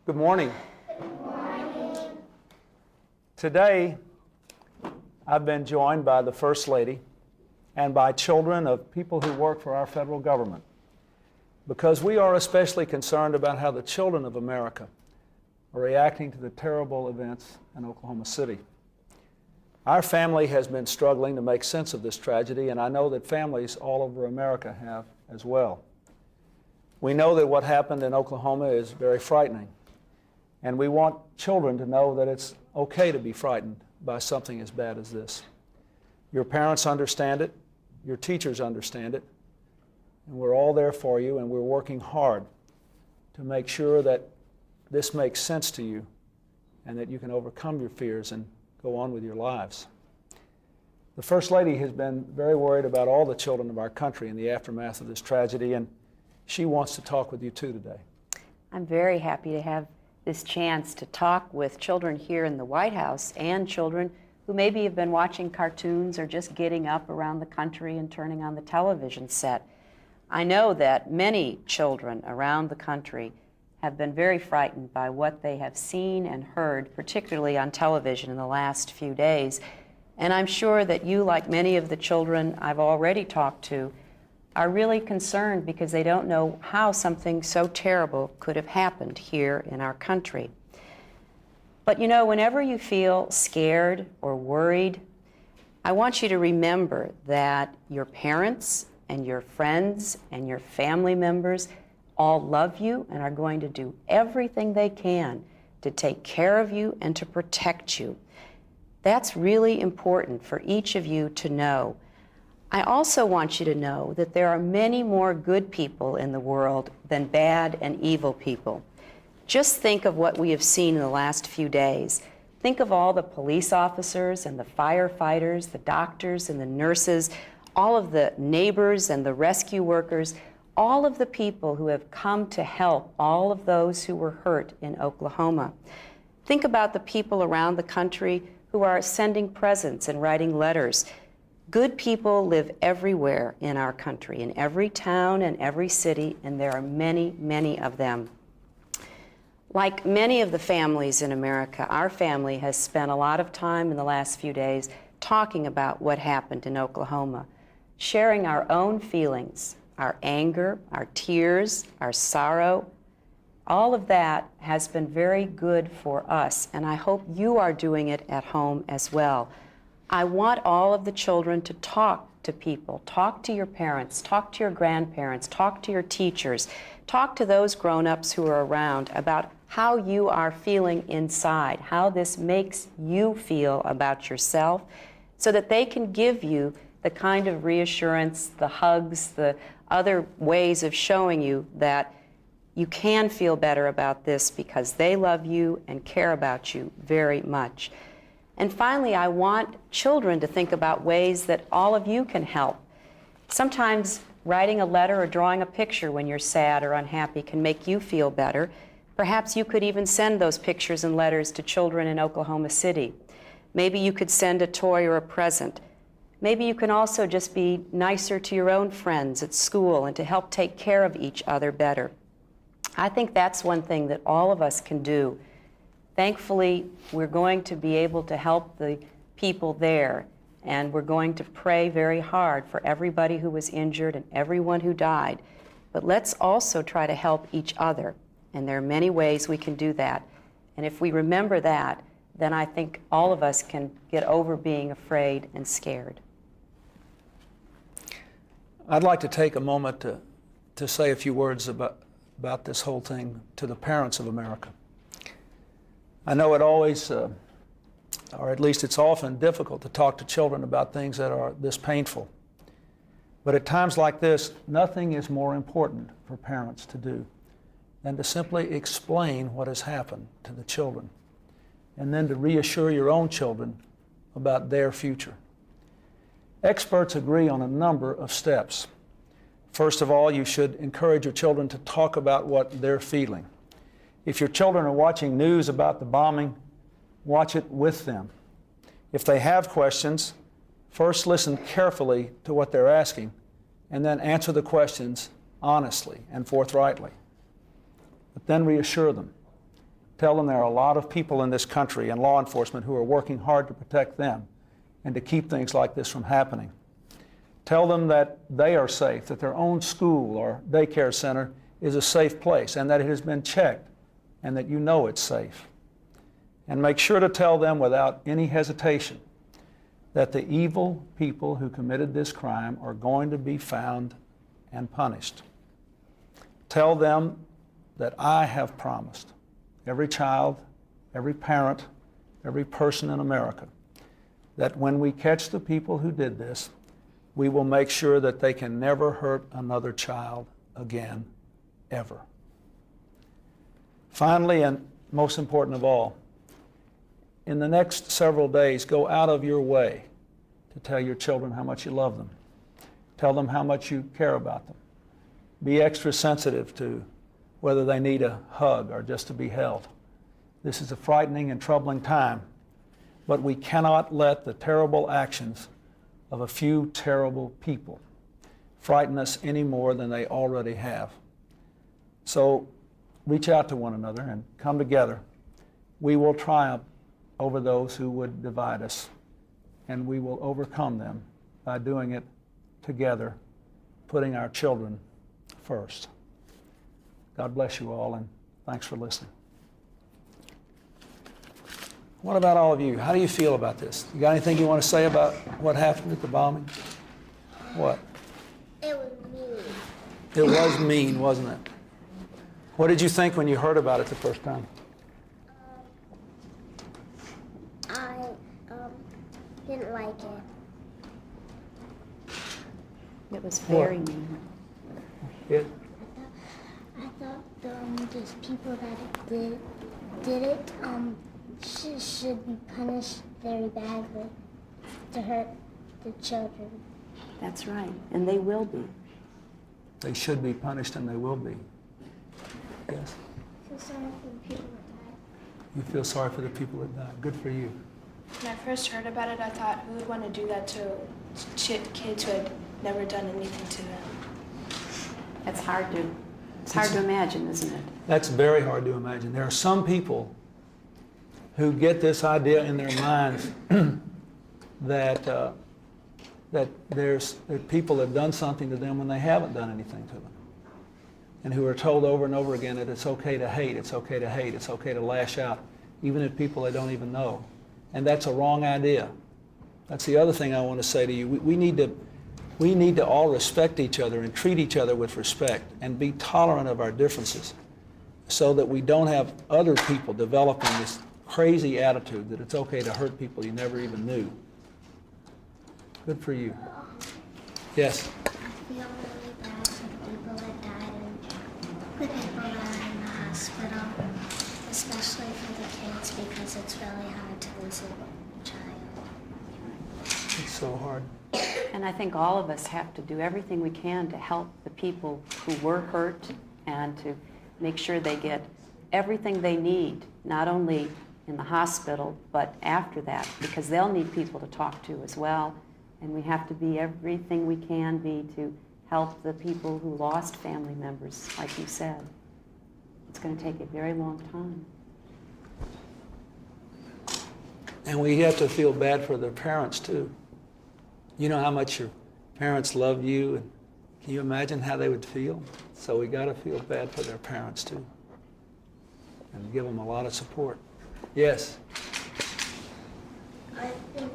Good morning. Today, I've been joined by the First Lady and by children of people who work for our federal government, because we are especially concerned about how the children of America are reacting to the terrible events in Oklahoma City. Our family has been struggling to make sense of this tragedy, and I know that families all over America have as well. We know that what happened in Oklahoma is very frightening, and we want children to know that it's okay to be frightened by something as bad as this. Your parents understand it, your teachers understand it, and we're all there for you, and we're working hard to make sure that this makes sense to you and that you can overcome your fears and go on with your lives. The First Lady has been very worried about all the children of our country in the aftermath of this tragedy, and she wants to talk with you too today. I'm very happy to have this chance to talk with children here in the White House and children who maybe have been watching cartoons or just getting up around the country and turning on the television set. I know that many children around the country have been very frightened by what they have seen and heard, particularly on television in the last few days. And I'm sure that you, like many of the children I've already talked to, are really concerned because they don't know how something so terrible could have happened here in our country. But you know, whenever you feel scared or worried, I want you to remember that your parents and your friends and your family members all love you and are going to do everything they can to take care of you and to protect you. That's really important for each of you to know. I also want you to know that there are many more good people in the world than bad and evil people. Just think of what we have seen in the last few days. Think of all the police officers and the firefighters, the doctors and the nurses, all of the neighbors and the rescue workers, all of the people who have come to help all of those who were hurt in Oklahoma. Think about the people around the country who are sending presents and writing letters. Good people live everywhere in our country, in every town and every city, and there are many, many of them. Like many of the families in America, our family has spent a lot of time in the last few days talking about what happened in Oklahoma, sharing our own feelings, our anger, our tears, our sorrow. All of that has been very good for us, and I hope you are doing it at home as well. I want all of the children to talk to people, talk to your parents, talk to your grandparents, talk to your teachers, talk to those grown-ups who are around about how you are feeling inside, how this makes you feel about yourself, so that they can give you the kind of reassurance, the hugs, the other ways of showing you that you can feel better about this because they love you and care about you very much. And finally, I want children to think about ways that all of you can help. Sometimes writing a letter or drawing a picture when you're sad or unhappy can make you feel better. Perhaps you could even send those pictures and letters to children in Oklahoma City. Maybe you could send a toy or a present. Maybe you can also just be nicer to your own friends at school and to help take care of each other better. I think that's one thing that all of us can do. Thankfully, we're going to be able to help the people there, and we're going to pray very hard for everybody who was injured and everyone who died. But let's also try to help each other, and there are many ways we can do that. And if we remember that, then I think all of us can get over being afraid and scared. I'd like to take a moment to say a few words about this whole thing to the parents of America. I know it always, or at least it's often difficult to talk to children about things that are this painful. But at times like this, nothing is more important for parents to do than to simply explain what has happened to the children, and then to reassure your own children about their future. Experts agree on a number of steps. First of all, you should encourage your children to talk about what they're feeling. If your children are watching news about the bombing, watch it with them. If they have questions, first listen carefully to what they're asking, and then answer the questions honestly and forthrightly. But then reassure them. Tell them there are a lot of people in this country and law enforcement who are working hard to protect them and to keep things like this from happening. Tell them that they are safe, that their own school or daycare center is a safe place and that it has been checked and that you know it's safe. And make sure to tell them without any hesitation that the evil people who committed this crime are going to be found and punished. Tell them that I have promised every child, every parent, every person in America that when we catch the people who did this, we will make sure that they can never hurt another child again, ever. Finally, and most important of all, in the next several days, go out of your way to tell your children how much you love them. Tell them how much you care about them. Be extra sensitive to whether they need a hug or just to be held. This is a frightening and troubling time, but we cannot let the terrible actions of a few terrible people frighten us any more than they already have. So reach out to one another and come together. We will triumph over those who would divide us, and we will overcome them by doing it together, putting our children first. God bless you all, and thanks for listening. What about all of you? How do you feel about this? You got anything you want to say about what happened at the bombing? What? It was mean. It was mean, wasn't it? What did you think when you heard about it the first time? I didn't like it. It was very mean. It? I thought these people that did it should be punished very badly to hurt the children. That's right, and they will be. They should be punished, and they will be. Yes? I feel sorry for the people that died. You feel sorry for the people that died. Good for you. When I first heard about it, I thought, who would want to do that to kids who had never done anything to them? It's hard to imagine, isn't it? That's very hard to imagine. There are some people who get this idea in their minds that there's people that have done something to them when they haven't done anything to them, and who are told over and over again that it's okay to hate, it's okay to hate, it's okay to lash out, even at people they don't even know. And that's a wrong idea. That's the other thing I want to say to you. We need to all respect each other and treat each other with respect and be tolerant of our differences so that we don't have other people developing this crazy attitude that it's okay to hurt people you never even knew. Good for you. Yes? I feel really bad for the people that died and the people that are in the hospital, especially for the kids because it's really hard to lose a child. It's so hard. And I think all of us have to do everything we can to help the people who were hurt and to make sure they get everything they need, not only in the hospital, but after that, because they'll need people to talk to as well. And we have to be everything we can be to help the people who lost family members, like you said. It's going to take a very long time. And we have to feel bad for their parents too. You know how much your parents love you, and can you imagine how they would feel? So we got to feel bad for their parents too, and give them a lot of support. Yes? I think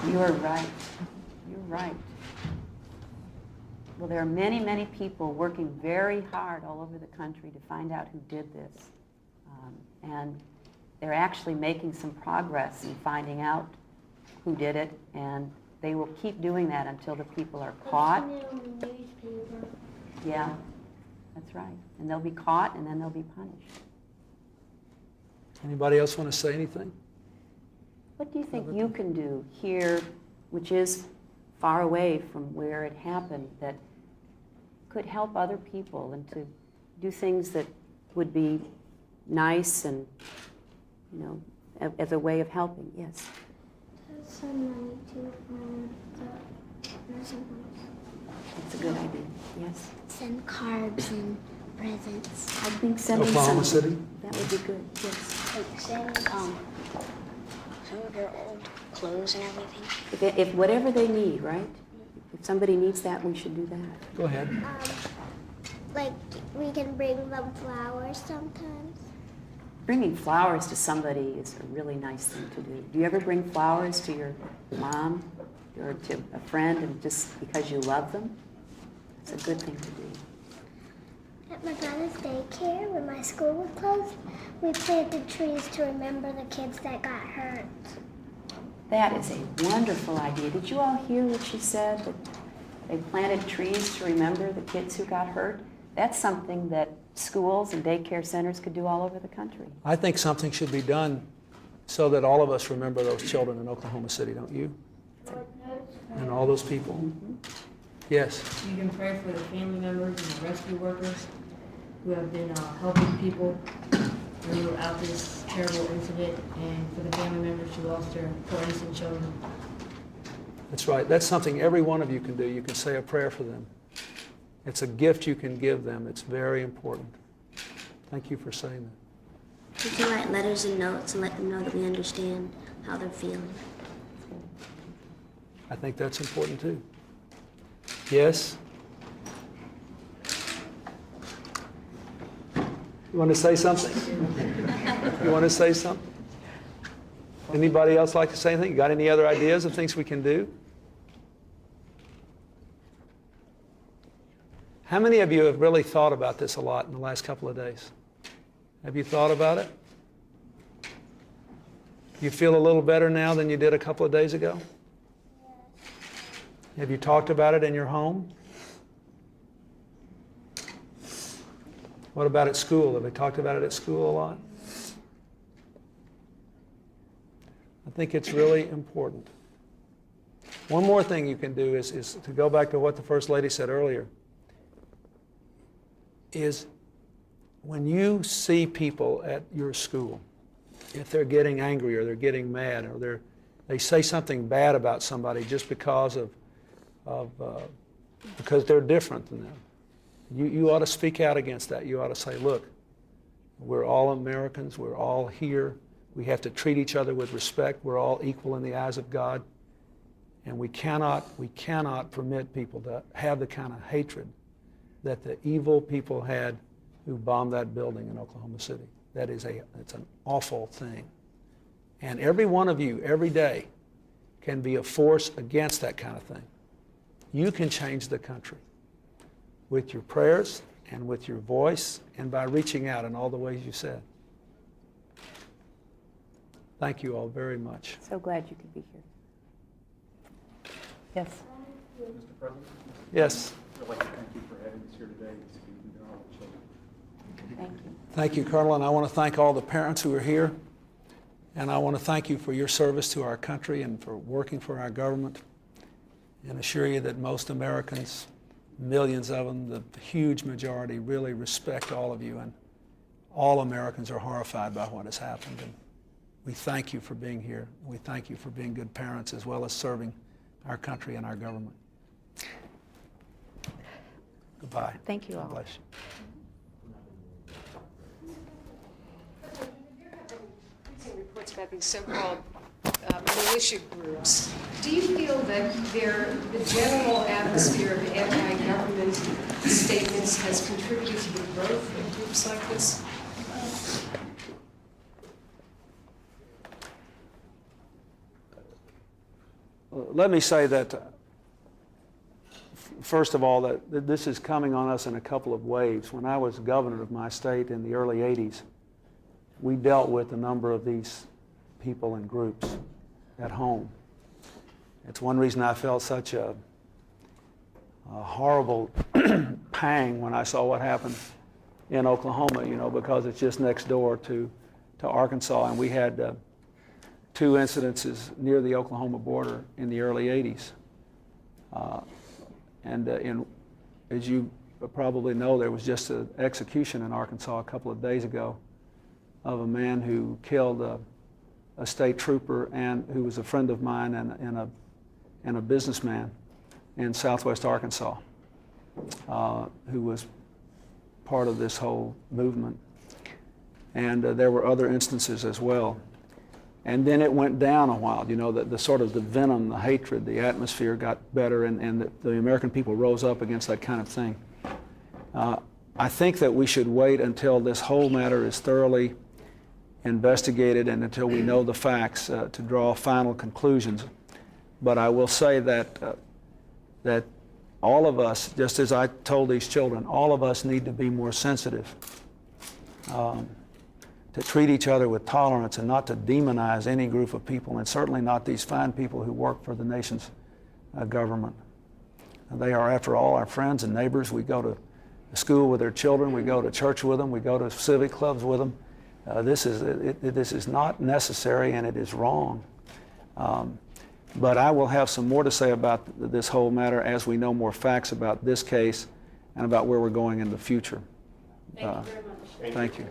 You're right. You're right. Well, there are many, many people working very hard all over the country to find out who did this. And they're actually making some progress in finding out who did it, and they will keep doing that until the people are caught. Yeah, that's right. And they'll be caught, and then they'll be punished. Anybody else want to say anything? What do you think you can do here, which is far away from where it happened, that could help other people and to do things that would be nice and, you know, as a way of helping? Yes. send money to the nursing homes. That's a good idea. Yes. Send carbs and presents. I think sending Oklahoma something. City? That would be good, yes. Like send some of their old clothes and everything. If whatever they need, right? If somebody needs that, we should do that. Go ahead. Like we can bring them flowers sometimes. Bringing flowers to somebody is a really nice thing to do. Do you ever bring flowers to your mom or to a friend and just because you love them? It's a good thing to do. At my brother's daycare, when my school was closed, we planted trees to remember the kids that got hurt. That is a wonderful idea. Did you all hear what she said? That they planted trees to remember the kids who got hurt? That's something that schools and daycare centers could do all over the country. I think something should be done so that all of us remember those children in Oklahoma City, don't you? And all those people. Yes. You can pray for the family members and the rescue workers who have been helping people throughout this terrible incident, and for the family members who lost their poor innocent children. That's right. That's something every one of you can do. You can say a prayer for them. It's a gift you can give them. It's very important. Thank you for saying that. We can write letters and notes and let them know that we understand how they're feeling. I think that's important too. Yes? You want to say something? You want to say something? Anybody else like to say anything? You got any other ideas of things we can do? How many of you have really thought about this a lot in the last couple of days? Have you thought about it? You feel a little better now than you did a couple of days ago? Have you talked about it in your home? What about at school? Have they talked about it at school a lot? I think it's really important. One more thing you can do is to go back to what the First Lady said earlier, is when you see people at your school, if they're getting angry or they're getting mad or they say something bad about somebody just because because they're different than them, you ought to speak out against that. You ought to say, look, we're all Americans, we're all here, we have to treat each other with respect, we're all equal in the eyes of God, and we cannot permit people to have the kind of hatred that the evil people had who bombed that building in Oklahoma City. It's an awful thing. And every one of you, every day, can be a force against that kind of thing. You can change the country with your prayers and with your voice and by reaching out in all the ways you said. Thank you all very much. So glad you could be here. Yes. Mr. President, Yes. I'd like to thank you for having us here today to speak with all the children. Thank you. Thank you, Colonel, and I want to thank all the parents who are here, and I want to thank you for your service to our country and for working for our government, and assure you that most Americans, millions of them, the huge majority, really respect all of you, and all Americans are horrified by what has happened. And we thank you for being here. We thank you for being good parents as well as serving our country and our government. Goodbye. Thank you all. God bless you. Reports about these so-called militia groups. Do you feel that the general atmosphere of anti-government statements has contributed to the growth of groups like this? Let me say that, first of all, that this is coming on us in a couple of waves. When I was governor of my state in the early 80s, we dealt with a number of these people and groups at home. It's one reason I felt such a horrible pang when I saw what happened in Oklahoma, because it's just next door to Arkansas, and we had 2 incidences near the Oklahoma border in the early 80s. As you probably know, there was just an execution in Arkansas a couple of days ago of a man who killed a state trooper and who was a friend of mine and a businessman in southwest Arkansas, who was part of this whole movement. And there were other instances as well. And then it went down a while, you know, the sort of the venom, the hatred, the atmosphere got better, and the American people rose up against that kind of thing. I think that we should wait until this whole matter is thoroughly investigated and until we know the facts to draw final conclusions. But I will say that that all of us, just as I told these children, all of us need to be more sensitive, to treat each other with tolerance and not to demonize any group of people, and certainly not these fine people who work for the nation's government. They are, after all, our friends and neighbors. We go to school with their children, we go to church with them, we go to civic clubs with them. This is not necessary, and it is wrong. But I will have some more to say about this whole matter as we know more facts about this case and about where we're going in the future. Thank you very much. Thank you.